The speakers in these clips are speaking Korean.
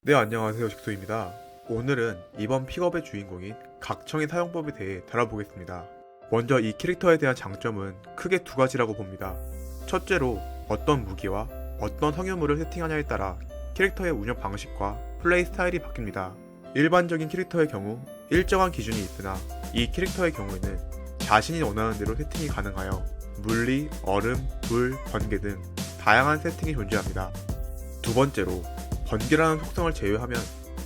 네, 안녕하세요. 직소입니다. 오늘은 이번 픽업의 주인공인 각청의 사용법에 대해 다뤄보겠습니다. 먼저 이 캐릭터에 대한 장점은 크게 두 가지라고 봅니다. 첫째로 어떤 무기와 어떤 성유물을 세팅하냐에 따라 캐릭터의 운영 방식과 플레이 스타일이 바뀝니다. 일반적인 캐릭터의 경우 일정한 기준이 있으나 이 캐릭터의 경우에는 자신이 원하는 대로 세팅이 가능하여 물리, 얼음, 불, 번개 등 다양한 세팅이 존재합니다. 두 번째로 번개라는 속성을 제외하면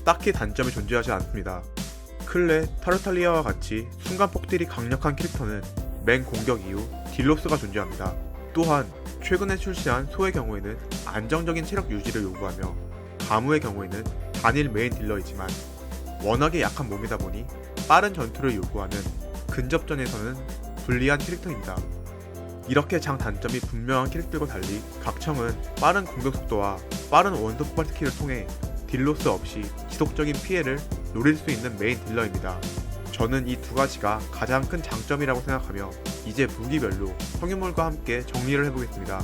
딱히 단점이 존재하지 않습니다. 클레, 타르탈리아와 같이 순간 폭딜이 강력한 캐릭터는 맹 공격 이후 딜로스가 존재합니다. 또한 최근에 출시한 소의 경우에는 안정적인 체력 유지를 요구하며 가무의 경우에는 단일 메인 딜러이지만 워낙에 약한 몸이다 보니 빠른 전투를 요구하는 근접전에서는 불리한 캐릭터입니다. 이렇게 장단점이 분명한 캐릭터들과 달리 각청은 빠른 공격 속도와 빠른 원소 폭발 스킬을 통해 딜로스 없이 지속적인 피해를 노릴 수 있는 메인 딜러입니다. 저는 이 두 가지가 가장 큰 장점이라고 생각하며 이제 무기별로 성유물과 함께 정리를 해보겠습니다.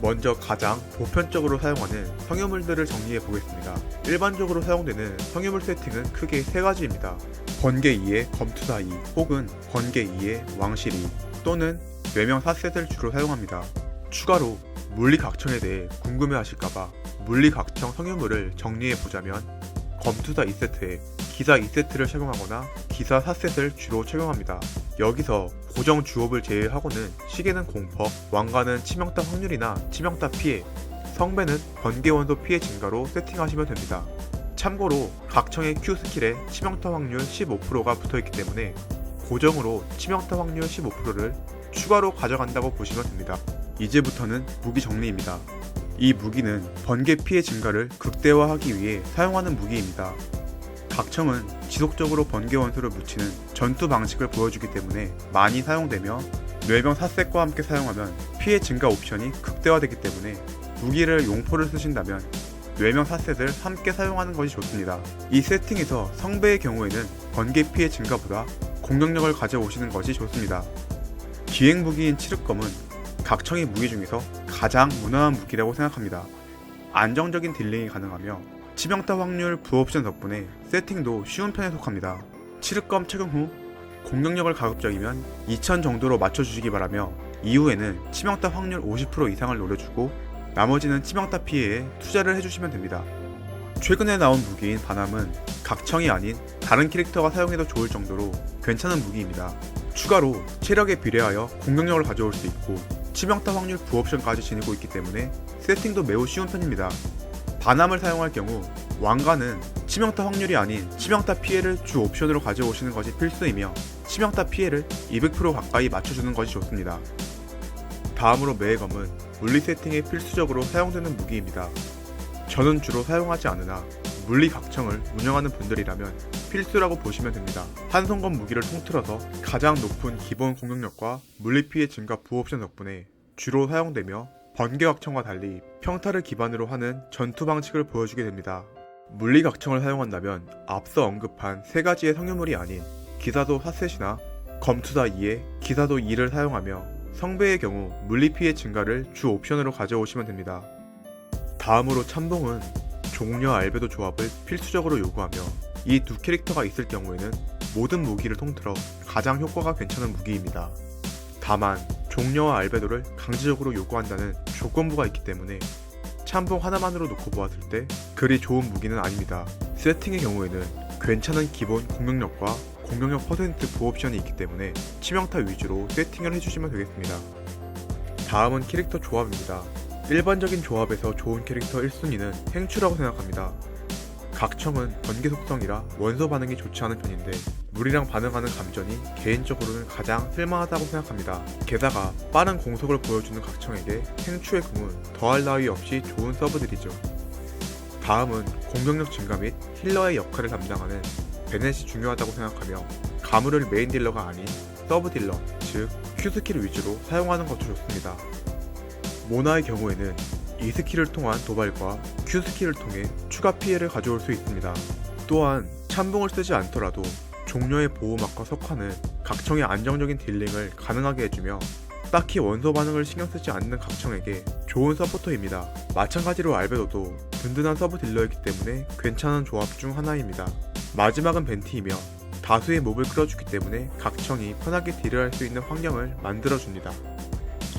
먼저 가장 보편적으로 사용하는 성유물들을 정리해보겠습니다. 일반적으로 사용되는 성유물 세팅은 크게 세 가지입니다. 번개 2의 검투사 2 혹은 번개 2의 왕실 2 또는 뇌명 4셋을 주로 사용합니다. 추가로 물리각청에 대해 궁금해하실까봐 물리각청 성유물을 정리해보자면 검투사 2세트에 기사 2세트를 착용하거나 기사 4셋을 주로 착용합니다. 여기서 고정 주옵을 제외하고는 시계는 공퍼, 왕관은 치명타 확률이나 치명타 피해, 성배는 번개 원소 피해 증가로 세팅하시면 됩니다. 참고로 각청의 Q 스킬에 치명타 확률 15%가 붙어있기 때문에 고정으로 치명타 확률 15%를 추가로 가져간다고 보시면 됩니다. 이제부터는 무기 정리입니다. 이 무기는 번개 피해 증가를 극대화하기 위해 사용하는 무기입니다. 각청은 지속적으로 번개 원소를 묻히는 전투 방식을 보여주기 때문에 많이 사용되며 뇌병 4셋과 함께 사용하면 피해 증가 옵션이 극대화되기 때문에 무기를 용포를 쓰신다면 뇌명 4셋을 함께 사용하는 것이 좋습니다. 이 세팅에서 성배의 경우에는 번개 피해 증가보다 공격력을 가져오시는 것이 좋습니다. 기행 무기인 칠흑검은 각청의 무기 중에서 가장 무난한 무기라고 생각합니다. 안정적인 딜링이 가능하며 치명타 확률 부옵션 덕분에 세팅도 쉬운 편에 속합니다. 칠흑검 착용 후 공격력을 가급적이면 2000 정도로 맞춰주시기 바라며 이후에는 치명타 확률 50% 이상을 노려주고 나머지는 치명타 피해에 투자를 해주시면 됩니다. 최근에 나온 무기인 바남은 각청이 아닌 다른 캐릭터가 사용해도 좋을 정도로 괜찮은 무기입니다. 추가로 체력에 비례하여 공격력을 가져올 수 있고 치명타 확률 부옵션까지 지니고 있기 때문에 세팅도 매우 쉬운 편입니다. 바남을 사용할 경우 왕관은 치명타 확률이 아닌 치명타 피해를 주 옵션으로 가져오시는 것이 필수이며 치명타 피해를 200% 가까이 맞춰주는 것이 좋습니다. 다음으로 매의검은 물리 세팅에 필수적으로 사용되는 무기입니다. 저는 주로 사용하지 않으나 물리 각청을 운영하는 분들이라면 필수라고 보시면 됩니다. 한 손검 무기를 통틀어서 가장 높은 기본 공격력과 물리 피해 증가 부옵션 덕분에 주로 사용되며 번개 각청과 달리 평타를 기반으로 하는 전투 방식을 보여주게 됩니다. 물리 각청을 사용한다면 앞서 언급한 세 가지의 성유물이 아닌 기사도 4셋이나 검투사 2의 기사도 2를 사용하며 성배의 경우 물리 피해 증가를 주 옵션으로 가져오시면 됩니다. 다음으로 참봉은 종려 알베도 조합을 필수적으로 요구하며 이 두 캐릭터가 있을 경우에는 모든 무기를 통틀어 가장 효과가 괜찮은 무기입니다. 다만 종려와 알베도를 강제적으로 요구한다는 조건부가 있기 때문에 참봉 하나만으로 놓고 보았을 때 그리 좋은 무기는 아닙니다. 세팅의 경우에는 괜찮은 기본 공격력과 공격력 퍼센트 부옵션이 있기 때문에 치명타 위주로 세팅을 해주시면 되겠습니다. 다음은 캐릭터 조합입니다. 일반적인 조합에서 좋은 캐릭터 1순위는 행추라고 생각합니다. 각청은 번개 속성이라 원소 반응이 좋지 않은 편인데 물이랑 반응하는 감전이 개인적으로는 가장 쓸만하다고 생각합니다. 게다가 빠른 공속을 보여주는 각청에게 행추의 궁은 더할 나위 없이 좋은 서브들이죠. 다음은 공격력 증가 및 힐러의 역할을 담당하는 베넷이 중요하다고 생각하며 가물을 메인 딜러가 아닌 서브 딜러, 즉 Q스킬 위주로 사용하는 것도 좋습니다. 모나의 경우에는 이 스킬을 통한 도발과 Q 스킬을 통해 추가 피해를 가져올 수 있습니다. 또한 참봉을 쓰지 않더라도 종려의 보호막과 석화는 각청의 안정적인 딜링을 가능하게 해주며 딱히 원소 반응을 신경 쓰지 않는 각청에게 좋은 서포터입니다. 마찬가지로 알베도도 든든한 서브 딜러이기 때문에 괜찮은 조합 중 하나입니다. 마지막은 벤티이며 다수의 몹을 끌어주기 때문에 각청이 편하게 딜을 할 수 있는 환경을 만들어줍니다.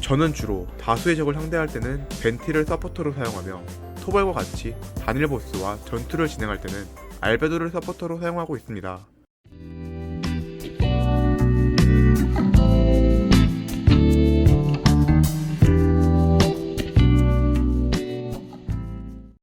저는 주로 다수의 적을 상대할 때는 벤티를 서포터로 사용하며 토벌과 같이 단일 보스와 전투를 진행할 때는 알베도를 서포터로 사용하고 있습니다.